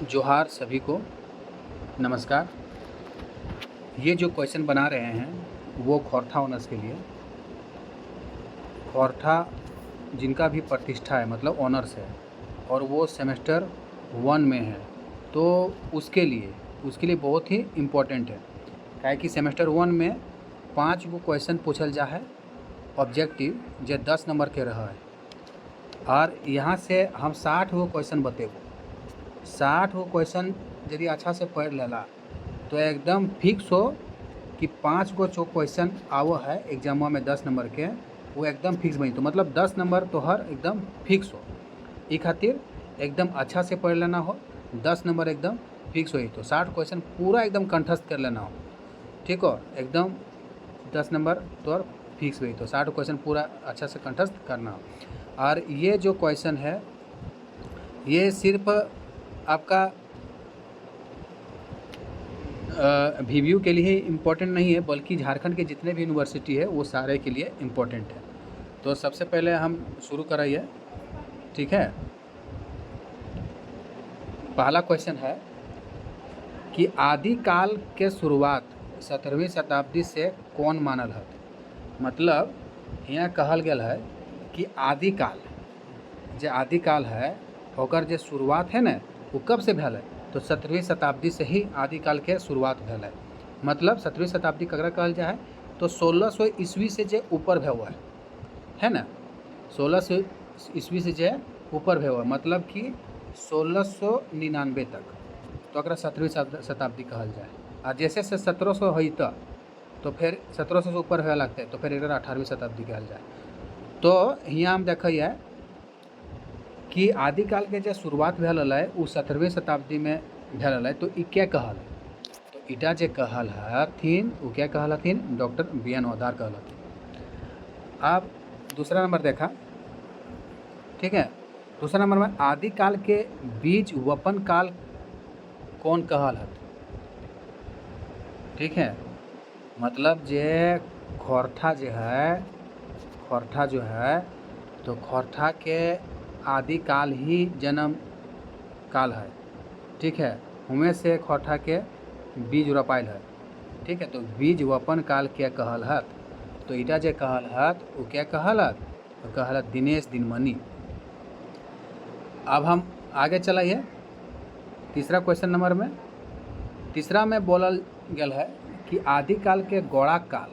जोहार सभी को, नमस्कार। ये जो क्वेश्चन बना रहे हैं वो खौरठा ऑनर्स के लिए। खौरठा जिनका भी प्रतिष्ठा है मतलब ऑनर्स है और वो सेमेस्टर 1 में है, तो उसके लिए बहुत ही इम्पोर्टेंट है। काहे कि सेमेस्टर 1 में 5 गो क्वेश्चन पूछल जा है ऑब्जेक्टिव, जे 10 नंबर के रहा है और यहाँ से हम 60 गो क्वेश्चन बतेबो। 60 गो क्वेश्चन यदि अच्छा से पढ़ लेला तो एकदम फिक्स हो कि 5 गो जो क्वेश्चन आवो है एग्जाम में 10 नंबर के, वो एकदम फिक्स बनी। तो मतलब 10 नंबर तो हर एकदम फिक्स हो। ई खातिर एकदम अच्छा से पढ़ लेना हो, 10 नंबर एकदम फिक्स हो। तो 60 क्वेश्चन पूरा एकदम कंठस्थ कर लेना हो, ठीक हो, एकदम 10 नंबर तो फिक्स हुई। तो 60 क्वेश्चन पूरा अच्छा से कंठस्थ करना हो। और ये जो क्वेश्चन है ये सिर्फ आपका VVU के लिए इम्पोर्टेंट नहीं है, बल्कि झारखंड के जितने भी यूनिवर्सिटी है वो सारे के लिए इम्पोर्टेंट है। तो सबसे पहले हम शुरू कराइए, ठीक है। पहला क्वेश्चन है कि आदिकाल के शुरुआत 17वीं शताब्दी से कौन मानल है। मतलब यहाँ कहल गेल है कि आदिकाल है ओकर जे शुरुआत है ना वो कब से भेल है, तो 17वीं शताब्दी से ही आदिकाल के शुरुआत भेल है। मतलब 17वीं शताब्दी ककरा कहल जाए तो 1600 ईस्वी से जे ऊपर भे हुआ है ना, 1600 ईस्वी से जे ऊपर भे हुआ, मतलब कि 1699 तक, तो अगर 17वीं शताब्दी कहल जाए। और जैसे से 1700 है तो फिर 1700 से ऊपर हुए लगते तो फिर एक 18वीं शताब्दी कहल जाए। तो यहाँ हम देखिए कि आदिकाल के जो शुरुआत भेल है वो 17वीं शताब्दी में भेल है। तो ई क्या कहल है, तो इटा जे कहल हथिन वो क्या कहल हथिन, डॉक्टर BN ओदार कहल हथिन। अब दूसरा नंबर देखा, ठीक है। दूसरा नंबर में आदिकाल के बीज वपन काल कौन कहल हत, ठीक है। मतलब जे खौरठा जो है तो खौरठा के आदिकाल ही जन्म काल है, ठीक है। उमें से खौरठा के बीज रोपाइल है, ठीक है। तो बीज वपन काल क्या कहल हत, तो इटा जे कहल हत वो क्या कहल हत, तो कहल हत दिनेश दिनमणि। अब हम आगे चलाइए तीसरा क्वेश्चन नंबर में। तीसरा में बोलल गेल है कि आदिकाल के गौड़ा काल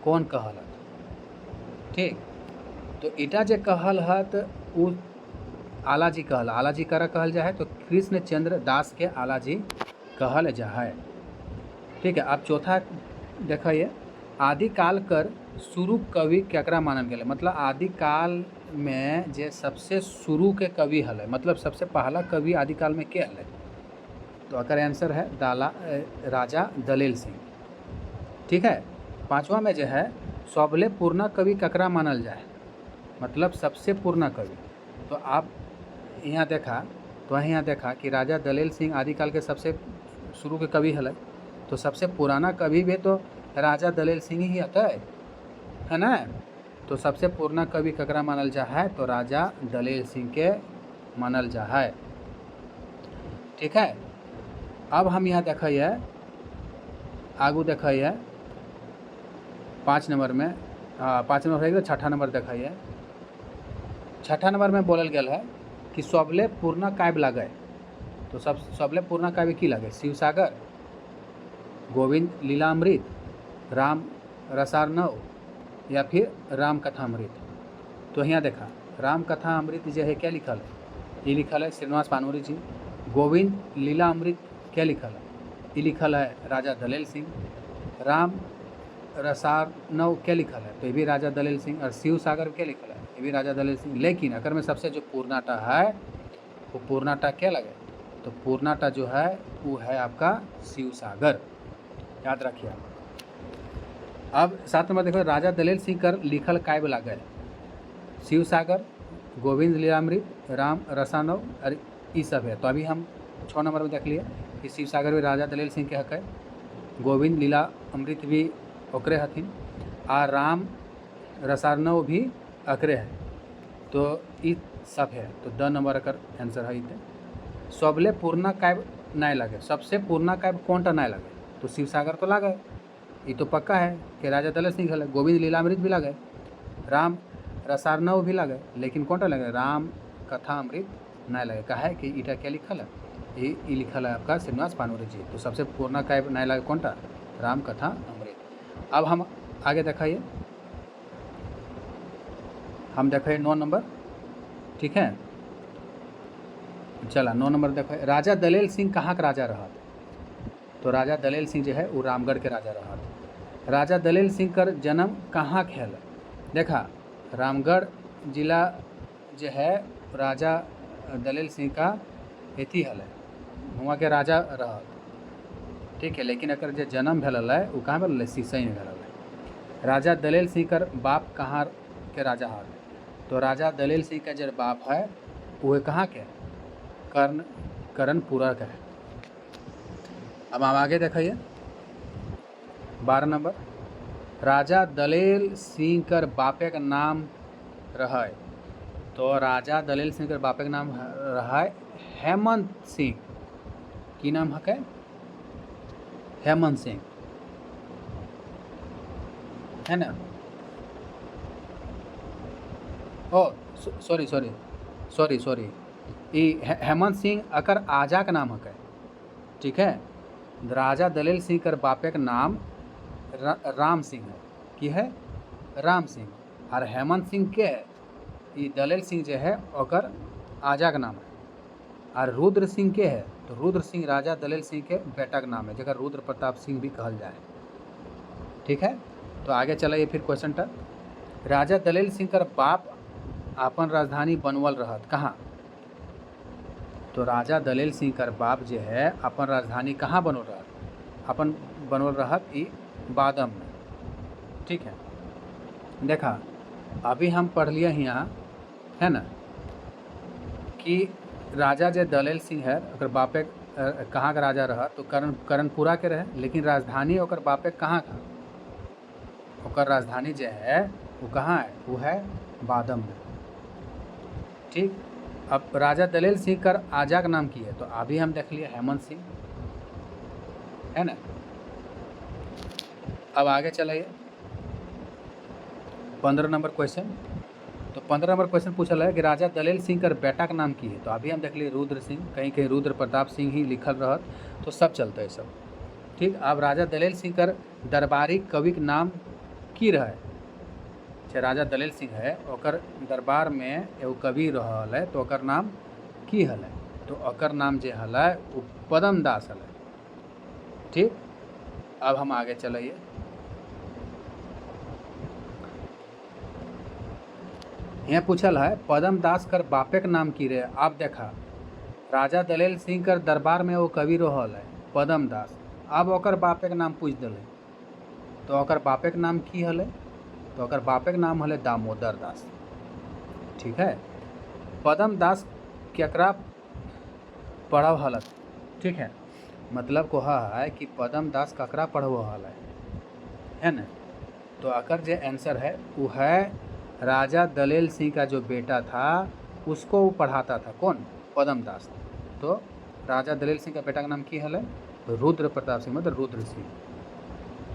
कौन कहल हत, ठीक। तो इटा जे कहल हत वो आलाजी कहल, आलाजी करा कहल जाए तो कृष्ण चंद्र दास के आलाजी कहल जाए, ठीक है। अब चौथा देखिए, आदिकाल कर शुरू कवि केकरा मानल गेल, मतलब आदिकाल में जे सबसे शुरू के कवि हल, मतलब सबसे पहला कवि आदिकाल में के हल, तो अकर आंसर है राजा दलेल सिंह, ठीक है। पांचवा में जो है सबले पूर्णा कवि ककरा मानल जाए, मतलब सबसे पूर्णा कवि। तो आप यहाँ देखा कि राजा दलेल सिंह आदिकाल के सबसे शुरू के कवि हल, तो सबसे पुराना कवि भी तो राजा दलेल सिंह ही आता है ना। तो सबसे पुराना कवि ककरा मानल जा है, तो राजा दलेल सिंह के मानल जा है, ठीक है। अब हम यहाँ देखिए आगू देखिए 5 नंबर में, 5 नंबर है, छठा नंबर देखिए। छठा नंबर में बोलल गेल है कि सबले पूर्णा काव्य लगे, तो सबले पूर्णा काव्य की लगे, शिवसागर, गोविंद लीलामृत, राम रसार्णव या फिर राम कथामृत। तो यहाँ देखा राम कथा अमृत जो है क्या लिखल है, ये लिखल है श्रीनिवास पानोरी जी। गोविंद लीला अमृत क्या लिखल है, ये लिखल है राजा दलेल सिंह। राम रसार्णव क्या लिखल है, तो ये भी राजा दलेल सिंह। और शिव सागर क्या लिखल है, ये भी राजा दलेल सिंह। लेकिन अगर में सबसे जो पूर्णाटा है वो पूर्णाटा क्या लगे, तो पूर्णाटा जो है वो है आपका शिव सागर, याद रखिए। अब 7 नंबर देखो, राजा दलेल सिंह कर लिखल काव्य लागे शिव सागर, गोविंद लीलामृत, राम रसानव और ये सब है। तो अभी हम 6 नंबर में देख लिए कि शिव सागर भी राजा दलेल सिंह के हक है, गोविंद लीला अमृत भी ओकरे हथिन, और राम रसार्णव भी अकरे है। तो ये सब है, तो 10 नंबर का आंसर है। सबले पूर्णा काव्य नहीं लगे, सबसे पूर्णा काव्य कौन टा नहीं लगे? तो शिव सागर तो लगे, ये तो पक्का है कि राजा दलेल सिंह है। गोविंद लीलामृत भी लगे, राम रसार्णव भी लगे, लेकिन कौन टा लगे? राम कथा अमृत नहीं लगे। कहा है कि ईटा क्या लिखल है? ये लिखल है आपका श्रीनिवास पानवरे जी। तो सबसे पूर्णा काव्य नहीं लगे कौन टा? राम कथा अमृत। अब हम आगे दिखाइए, हम देखें 9 नंबर, ठीक है। चला 9 नंबर देखो, राजा दलेल सिंह कहाँ का राजा रहा? तो राजा दलेल सिंह जो है वो रामगढ़ के राजा रहा। राजा दलेल सिंह का जन्म कहाँ के है? देखा, रामगढ़ जिला जो है राजा दलेल सिंह का एथी हल, वहाँ के राजा रहा, ठीक है। लेकिन अगर जो जन्म भेल है वो कहाँ भेल? सिसई में भेल है। राजा दलेल सिंह का बाप कहाँ के राजा है? तो राजा दलेल सिंह का जो बाप है वो कहाँ के? कर्णपुरा का है। अब हम आगे देखिए 12 नंबर, राजा दलेल सिंह कर बापे का नाम रहा। तो राजा दलेल सिंह कर बापे का नाम रहा हेमंत सिंह। की नाम है? हेमंत सिंह, है ना? ओ सॉरी, ये हेमंत सिंह अकर आजा का नाम है, ठीक है। राजा दलेल सिंह कर बापे का नाम राम सिंह है, कि है? राम सिंह। और हेमंत सिंह के है? ये दलेल सिंह जो है ओकर आजा का नाम है। और रुद्र सिंह के है? तो रुद्र सिंह राजा दलेल सिंह के बेटा का नाम है, जगह रुद्र प्रताप सिंह भी कहल जाए, ठीक है। तो आगे चलिए फिर क्वेश्चन टा, राजा दलेल सिंह कर बाप अपन राजधानी बनवल रहत कहाँ? तो राजा दलेल सिंह कर बाप जो है अपन राजधानी कहाँ बनवल रहत? अपन बनवल रहत ई बादम में, ठीक है। देखा, अभी हम पढ़ लिए यहाँ, है ना, कि राजा जो दलेल सिंह है अगर बापे कहाँ का राजा रहा? तो कर्णपुरा के रहे, लेकिन राजधानी ओकर बापे कहाँ का? ओकर राजधानी जो है वो कहाँ है? वो है बादम में, ठीक। अब राजा दलेल सिंह कर आजा का नाम की है? तो अभी हम देख लिए हेमंत सिंह, है ना। अब आगे चलिए 15 नंबर क्वेश्चन। तो 15 नंबर क्वेश्चन पूछल है कि राजा दलेल सिंह कर बेटा का नाम की है? तो अभी हम देख लिए रुद्र सिंह, कहीं कहीं रुद्र प्रताप सिंह ही लिखल रहत, तो सब चलता है सब, ठीक। अब राजा दलेल सिंह कर दरबारी कवि के नाम की रहे? राजा दलेल सिंह है ओकर दरबार में एगो कवि रहल है, तो ओकर नाम की हल? तो ओकर नाम जो हल वो पदम दास हल, ठीक। अब हम आगे चलिए, यहाँ पूछल है पदम दास कर बापे का नाम की रहे? आप देखा, राजा दलेल सिंह कर दरबार में वो कवि रहल है पदम दास, अब ओकर बापे का नाम पूछ दिले, तो ओकर बापे का नाम की हल? तो ओकर बापे का नाम हल दामोदर दास, ठीक है। पदम दास केकरा पढ़व हलत? ठीक है, मतलब को है कि पदम दास ककरा पढ़व हल है ना। तो अकर जो आंसर है वो है राजा दलेल सिंह का जो बेटा था उसको वो पढ़ाता था, कौन? पदम दास। तो राजा दलेल सिंह का बेटा का नाम की हल? रुद्र प्रताप सिंह, मतलब रुद्र सिंह,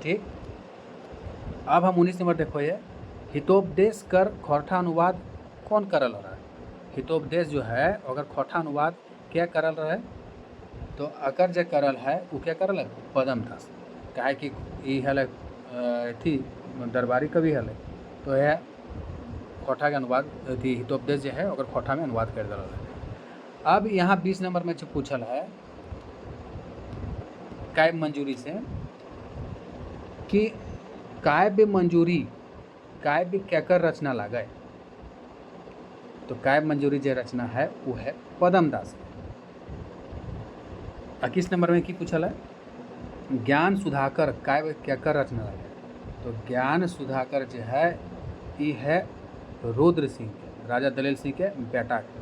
ठीक। अब हम 19 नंबर देखो, ये हितोपदेश कर खोरठा अनुवाद कौन करल रहा है? हितोपदेश जो है अगर खोरठा अनुवाद क्या करल रहा है? तो अकर जो करल है वो क्या करल है? पदम दास। काहे कि ये हल थी दरबारी कवि हल, तो यह खोरठा के अनुवाद थी, हितोपदेश जो है अगर खोरठा में अनुवाद कर दिल है। अब यहाँ 20 नंबर में जो पूछल है काव्य मंजूरी से कि काव्य मंजूरी काव्य केकर रचना लागे? तो काव्य मंजूरी जो रचना है वो है पदम दास। 21 नंबर में की पूछल है ज्ञान सुधाकर काव्य केकर रचना लागे? तो ज्ञान सुधाकर जो है ये है रुद्र सिंह के, राजा दलेल सिंह के बेटा के।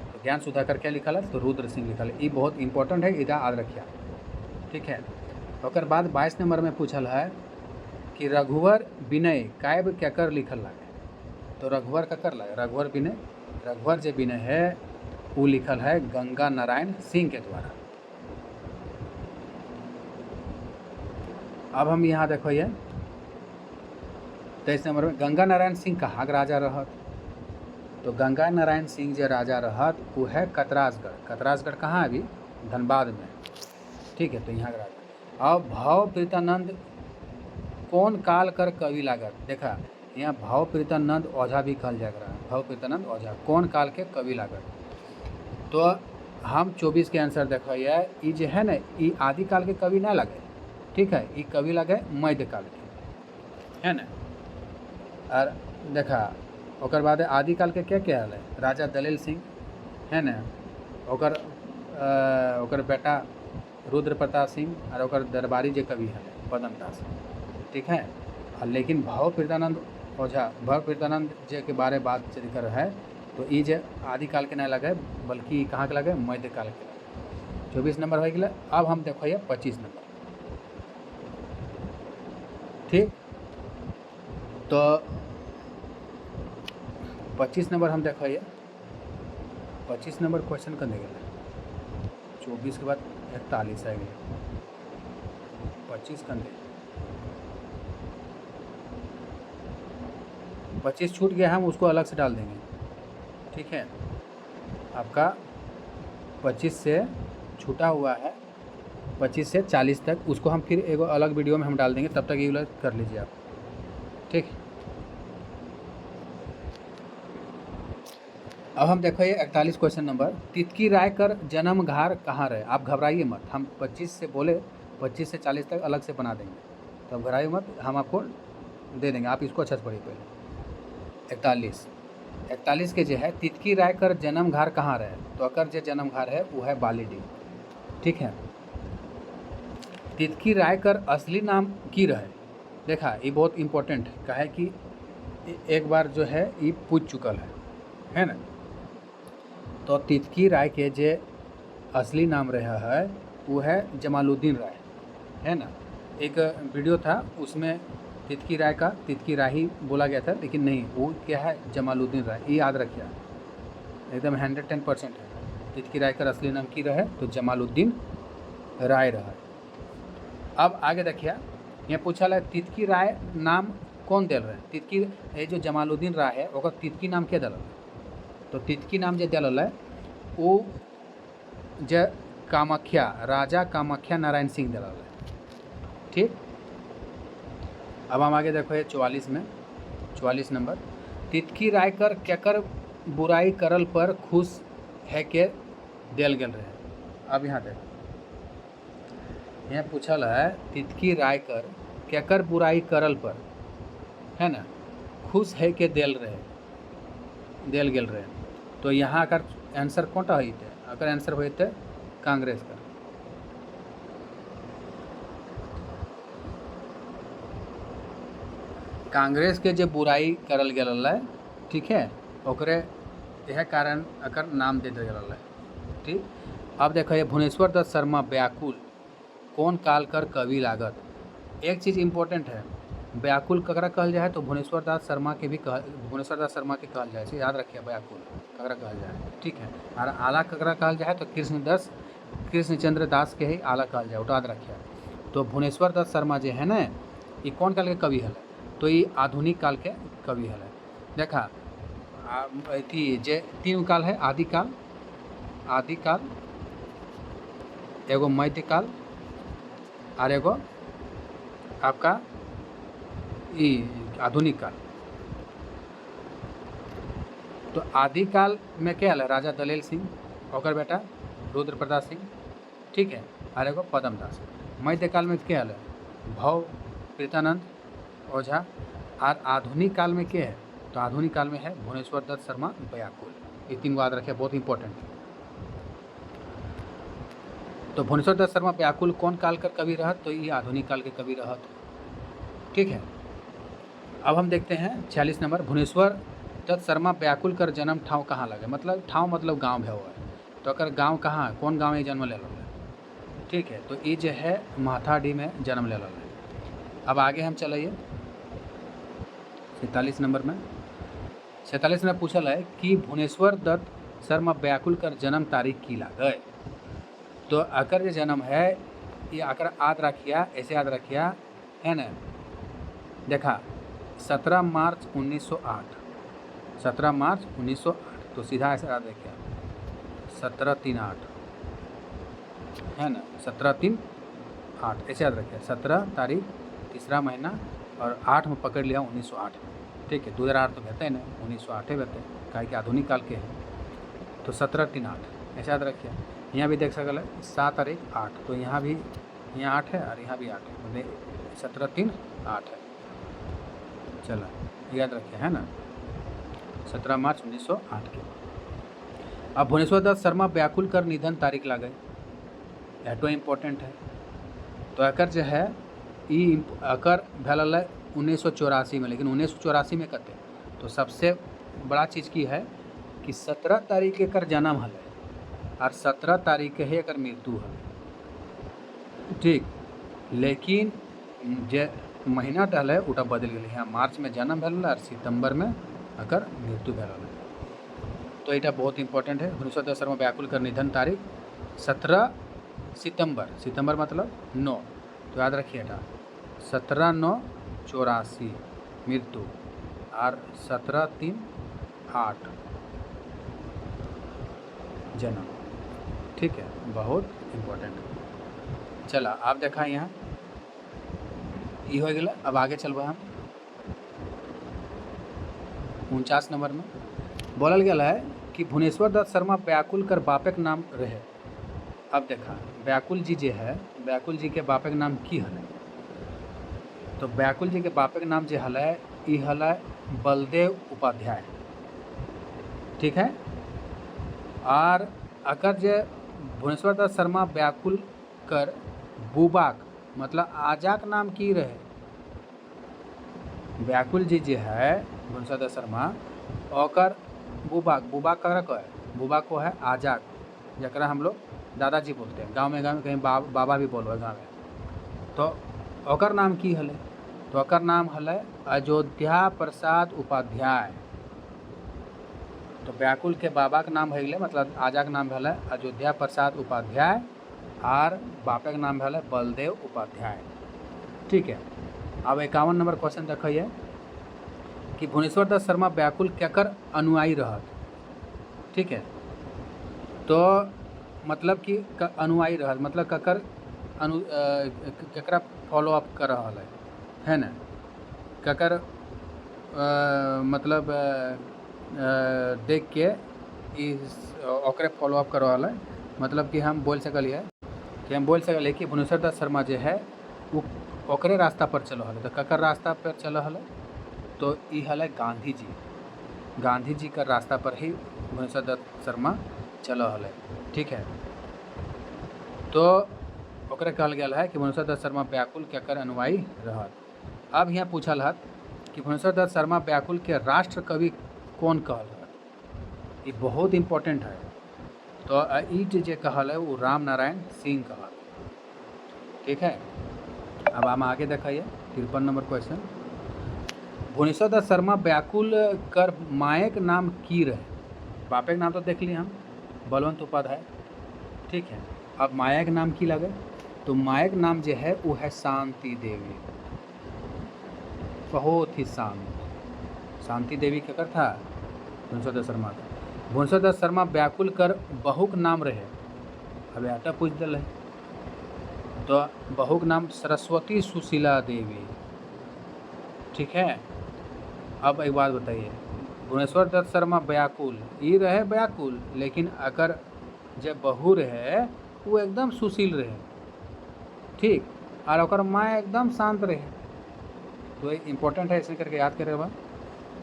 तो ज्ञान सुधाकर क्या लिखल है? तो रुद्र सिंह लिखल है। ये बहुत इंपॉर्टेंट है, इधर याद रखिए, ठीक है। और बाद 22 नंबर में पूछल है कि रघुवर विनय काव्य केकर लिखल लागे? तो रघुवर ककर लागे? रघुवर विनय, रघुवर जो विनय है वो लिखल है गंगा नारायण सिंह के द्वारा। अब हम यहाँ देखो ये 23 नंबर में गंगा नारायण सिंह कहाँ के राजा रहत। तो गंगा नारायण सिंह जो राजा रहत वो है कतराजगढ़। कतराजगढ़ कहाँ है अभी? धनबाद में। ठीक है, तो यहाँ का राजा। अब भाव प्रीतानंद कौन काल कर कवि लागत। देखा यहाँ भाव प्रीतानंद ओझा भी कहल जा रहा है। भाव प्रीतानंद ओझा कौन काल के कवि लागत। तो हम 24 के आंसर देखो ये जो है ना ये आदिकाल के कवि ना लगे। ठीक है, ये कवि लगे मध्यकाल के, है ना। और देखा ओकर बाद आदिकाल के क्या क्या है? राजा दलेल सिंह, है ना। ओकर बेटा रुद्र प्रताप सिंह और ओकर दरबारी जे कवि है पदम दास। ठीक है, लेकिन भाव प्रीतानंद ओझा भाव प्रीतानंद जे के बारे बात कर है तो ये जे आदिकाल के नहीं लगे बल्कि कहाँ के लगे? मध्यकाल के लगे। 24 नंबर हो गया। अब हम देखो ये 25 नंबर। ठीक, तो 25 नंबर हम देखो ये 25 नंबर क्वेश्चन कर दे गए। 24 के बाद 41 आ गया। 25 कर दे 25 छूट गया, हम उसको अलग से डाल देंगे। ठीक है, आपका 25 से छूटा हुआ है 25 से 40 तक, उसको हम फिर एक अलग वीडियो में हम डाल देंगे। तब तक ये वाला कर लीजिए आप। ठीक, अब हम देखो ये 41 क्वेश्चन नंबर। तितकी राय कर जन्म घार कहाँ रहे। आप घबराइए मत, हम 25 से बोले 25 से 40 तक अलग से बना देंगे, तो घबराइए मत, हम आपको दे देंगे। आप इसको अच्छा से पढ़िए पहले। 41 के जो है तितकी राय कर जन्म घार कहाँ रहे। तो अकर जो जन्म घार है वो है बालीडीह। ठीक है, तितकी राय कर असली नाम की रहे। देखा ये बहुत इम्पोर्टेंट है, काहे कि एक बार जो है ये पूछ चुकल है ना। तो तितकी राय के जे असली नाम रहा है वो है जमालुद्दीन राय, है ना। एक वीडियो था उसमें तितकी राय का तितकी राय ही बोला गया था, लेकिन नहीं, वो क्या है? जमालुद्दीन राय। ये याद रखिए, एकदम 110% है। तितकी राय का असली नाम की रहे तो जमालुद्दीन राय रहा। अब आगे देखिए, यहाँ पूछा है तितकी राय नाम कौन दिल रहे। तितकी ये जो जमालुद्दीन राय है ओकर तितकी नाम क्या दिल। तो तितकी नाम जो दिल है वो ज कामाख्या राजा कामाख्या नारायण सिंह दिल है। ठीक, अब हम आगे देखो ये 44 में 44 नंबर। तितकी राय कर केकर बुराई करल पर खुश है के दिल गल रहे। अब यहाँ देखो यहाँ पूछल है तितकी राय कर केकर बुराई करल पर, है ना, खुश है के दिल गेल रहे। तो यहाँ अगर आंसर कौन टा होते? अगर आंसर होते कांग्रेस का। कांग्रेस के जो बुराई करल गेल है, ठीक है, ओकरे यह कारण अकर नाम दे दिया है। ठीक, अब देखो ये भुवनेश्वर दत्त शर्मा व्याकुल कौन काल कर कवि लागत। एक चीज़ इम्पोर्टेंट है, व्याकुल ककरा कहल जाए तो भुवनेश्वर दास शर्मा के कहल जाए, याद रखिए व्याकुल ककरा कहल जाए। ठीक है, और आला ककरा कहल जाए तो कृष्णचंद्र दास के ही आला कहल जाए, याद रखिए। तो भुवनेश्वर दत्त शर्मा जो है ना ये कौन काल के कवि है? तो ये आधुनिक काल के कवि है। देखा अथी जे 3 काल है, आदिकाल एगो मध्यकाल और एगो आपका आधुनिक काल। तो आदिकाल में क्या है? राजा दलेल सिंह और बेटा रुद्र प्रताप सिंह। ठीक है, और एगो पदम दास। मध्यकाल में क्या है? भाव प्रीतानंद ओझा। और आधुनिक काल में क्या है? तो आधुनिक काल में है भुवनेश्वर दत्त शर्मा व्याकुल। ये 3 याद रखे, बहुत इंपॉर्टेंट है। तो भुवनेश्वर दत्त शर्मा व्याकुल कौन काल का कवि रहत? तो ये आधुनिक काल के कवि रहत। ठीक है, अब हम देखते हैं 46 नंबर। भुवनेश्वर दत्त शर्मा व्याकुल कर जन्म ठाव कहाँ लगे। मतलब ठाव मतलब गांव है हुआ है, तो अगर गांव कहाँ है, कौन गांव में जन्म ले लो है? ठीक है, तो ये जो है माथाडी में जन्म ले लो है। अब आगे हम चलिए 47 नंबर में। 47 में पूछल है कि भुवनेश्वर दत्त शर्मा व्याकुल कर जन्म तारीख की लागे। तो अकर जो जन्म है ये अकर याद रखिया, ऐसे याद रखिया है ना। देखा 17 मार्च 1908, 17 मार्च 1908, तो सीधा ऐसे याद रखिया 1738 है ना, 1738 ऐसे याद रखिए। 17 तारीख तीसरा महीना और 8 में पकड़ लिया 1908, ठीक है। 2008 तो कहते हैं ना, 1908 कहते हैं, काहे कि आधुनिक काल के हैं। तो 1738 ऐसे याद रखिए। यहाँ भी देख सकल है 7 और 1 8, तो यहाँ भी, यहाँ 8 है और यहाँ भी 8 है, मतलब 1738 है। चला याद रखिए है ना, 17 मार्च 1908 के। अब भुवनेश्वर दत्त शर्मा व्याकुल कर निधन तारीख ला गए, एटो इम्पोर्टेंट है। तो अकर जो है ई अकर भल 1984 में, लेकिन 1984 में कते तो सबसे बड़ा चीज़ की है कि 17 तारीख एकर जन्म हल और 17 तारीख के ही एकर मृत्यु हल, ठीक। लेकिन जे महीना टल है उटा बदल गए, यहाँ मार्च में जन्म भल और सितंबर में अकर मृत्यु भल। तो यहाँ बहुत इंपॉर्टेंट है। भुवनेश्वर दत्त शर्मा व्याकुल कर निधन तारीख 17 सितंबर, सितंबर मतलब 9, तो याद रखिए बेटा 17/9/84 मृत्यु और 17/3/8 जन्म, ठीक है, बहुत इम्पोर्टेंट है। चला आप देखा यहाँ ये हो गया। अब आगे चलबा हम 49 नंबर में बोलल गया है कि भुवनेश्वर दत्त शर्मा व्याकुल कर बापक नाम रहे। अब देखा व्याकुल जी जे है, व्याकुल जी के बापक नाम की हल, तो व्याकुल जी के बापक नाम जे हल ई हल बलदेव उपाध्याय, ठीक है। और अकर जे भुवनेश्वर दत्त शर्मा व्याकुल कर बुबाक मतलब आजाक नाम की रहे। व्याकुल जी जे है भुवनेश्वर दत्त शर्मा और बुबाक, बुबाक करा को है, बुबाक को है आजाक, जरा हम लोग दादाजी बोलते हैं, गांव में कहीं बाबा भी बोलो है गाँव में। तो ओकर नाम की हले, तो ओकर नाम हले अयोध्या प्रसाद उपाध्याय। तो व्याकुल के बाबा का नाम है मतलब आजा के नाम है अयोध्या प्रसाद उपाध्याय और बापे का नाम है बलदेव उपाध्याय, ठीक है। अब 51 नंबर क्वेश्चन देखिए कि भुवनेश्वर दत्त शर्मा व्याकुल केकर अनुयायी रहत, ठीक है। तो मतलब कि अनुयायी रहत मतलब ककर केकरा फॉलो अप कर रहा है ना, ककर मतलब देख के ओकरे फॉलो अप कर रहा है। मतलब कि हम बोल सकलिए कि भुवनेश्वर दत्त शर्मा जो है वो ओकरे रास्ता पर चल रहा है। तो ककर रास्ता पर चल रहा है, तो ये है गांधी जी, गांधी जी का रास्ता पर ही भुवनेश्वर दत्त शर्मा चल रहा है, ठीक है। तो ओकरे कहल गया है कि भुवनेश्वर दत्त शर्मा व्याकुल केकर अनुयायी रहत। अब यहाँ पूछल है कि भुवनेश्वर दत्त शर्मा व्याकुल के राष्ट्र कवि कौन कहल है, ये बहुत इम्पोर्टेंट है। तो ई जे कहल है वो राम नारायण सिंह कहल, ठीक है। अब हम आगे देखिए 53 नंबर क्वेश्चन। भुवनेश्वर दत्त शर्मा व्याकुल कर मायक नाम की रहे। बापे का नाम तो देख लिए हम, बलवंत उपाध्याय, ठीक है। अब मायक नाम की लगे, तो मायक नाम जो है वो है शांति देवी, बहुत ही शांत। शांति देवी क्या कर था भुवनेश्वर दत्त शर्मा का। भुवनेश्वर दत्त शर्मा व्याकुल कर बहुक नाम रहे। अब आटा पूछ दिल है, तो बहुक नाम सरस्वती सुशीला देवी, ठीक है। अब एक बात बताइए, भुवनेश्वर दत्त शर्मा व्याकुल ये रहे व्याकुल, लेकिन अगर जब बहू रहे वो एकदम सुशील रहे, ठीक, और ओकर माँ एकदम शांत रहे। तो ये इम्पोर्टेंट है, ऐसे करके याद करे बा।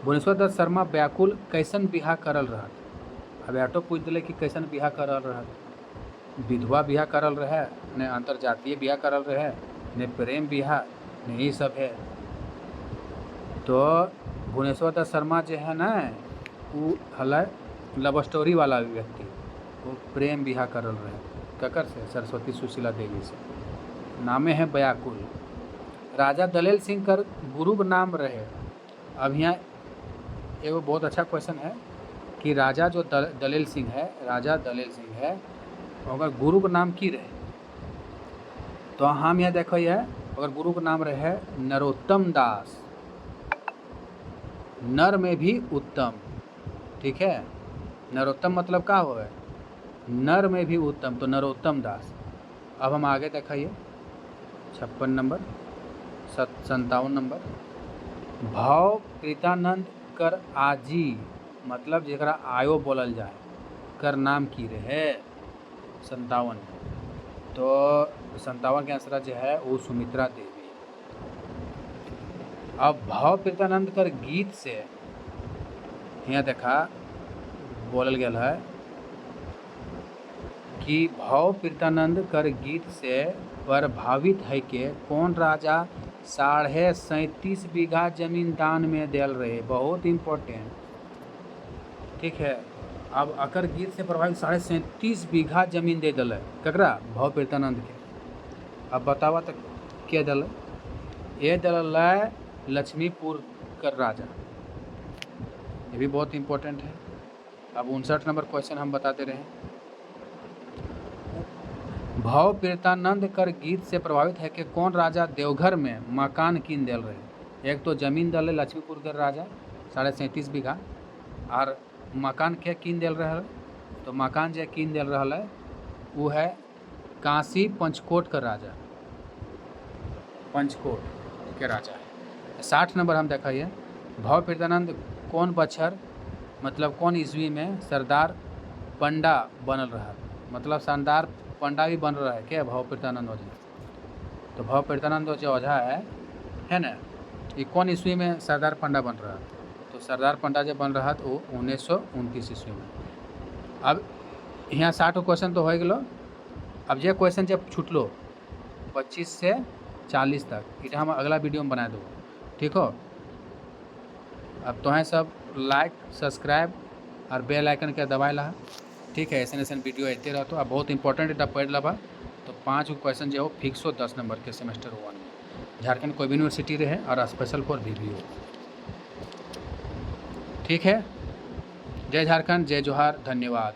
भुवनेश्वर दत्त शर्मा व्याकुल कैसन बिहा करल रहा। अब आटो पूछ दिले कि कैसन बिहा करल रहा। विधवा बिहा करल रहे, ने अंतरजातीय बिहा करल रहे, ने प्रेम बिहा, ने ये सब है। तो भुवनेश्वर दत्त शर्मा जो है ना वो हल लव स्टोरी वाला व्यक्ति, वो प्रेम बिहा करल रहे ककर से, सरस्वती सुशीला देवी से, नामे है व्याकुल। राजा दलेल सिंह कर गुरु नाम रहे। अब यहाँ एगो बहुत अच्छा क्वेश्चन है कि राजा जो दलेल सिंह है, राजा दलेल सिंह है, अगर गुरु का नाम की रहे तो हम यहाँ देखो है, अगर गुरु का नाम रहे नरोत्तम दास, नर में भी उत्तम, ठीक है, नरोत्तम मतलब का हो है, नर में भी उत्तम, तो नरोत्तम दास। अब हम आगे देखिए 56 नंबर, 57 नंबर, भाव प्रीतानंद कर आजी मतलब जरा आयो बोलल जाए, कर नाम की रहे 57। तो 57 के आंसर जो है वो सुमित्रा देवी। अब भाव प्रीतानंद कर गीत से यहाँ देखा बोलल गया है कि भाव प्रीतानंद कर गीत से प्रभावित है के कौन राजा 37.5 बीघा जमीन दान में दिल रहे, बहुत इम्पोर्टेंट, ठीक है। अब अकर गीत से प्रभावित 37.5 बीघा जमीन दे दिल ककरा, भाव प्रीतानंद के। अब बतावा तो क्या दिल, ये दिल लक्ष्मीपुर कर राजा, ये भी बहुत इम्पोर्टेंट है। अब 59 नंबर क्वेश्चन हम बताते रहे, भाव प्रीतानंद कर गीत से प्रभावित है कि कौन राजा देवघर में मकान कीन दिल रहे। एक तो जमीन दिल लक्ष्मीपुर कर राजा 37.5 बीघा, और मकान के कीन दिल रहा, तो मकान जो कीन दिल रहा है वो है काशी पंचकोट का राजा, पंचकोट के राजा है। 60 नंबर हम देखिए, भाव प्रीतानंद कौन बछर मतलब कौन ईस्वी में सरदार पंडा बनल रहा, मतलब सरदार पंडा भी बन रहा है क्या भाव प्रीतानंद ओझा। तो भाव प्रीतानंद जो ओझा है ना, ये कौन ईस्वी में सरदार पंडा बन रहा, तो सरदार पंडा जब बन रहा तो 1929 ईस्वी में। अब यहाँ 60 क्वेश्चन तो हो गलो। अब ये क्वेश्चन जब छूटलो 25 से 40 तक, इटा हम अगला वीडियो में बना देव, ठीक हो। अब तो है सब लाइक सब्सक्राइब और बेल आइकन के दबाए ला, ठीक है। ऐसे वीडियो आते रहते। अब बहुत इंपॉर्टेंट इटा पढ़ लबा, तो 5 क्वेश्चन जो हो फिक्स हो 10 नंबर के सेमेस्टर 1 में, झारखंड कोई भी यूनिवर्सिटी रहे और स्पेशल फॉर भी हो, ठीक है। जय झारखंड, जय जोहार, धन्यवाद।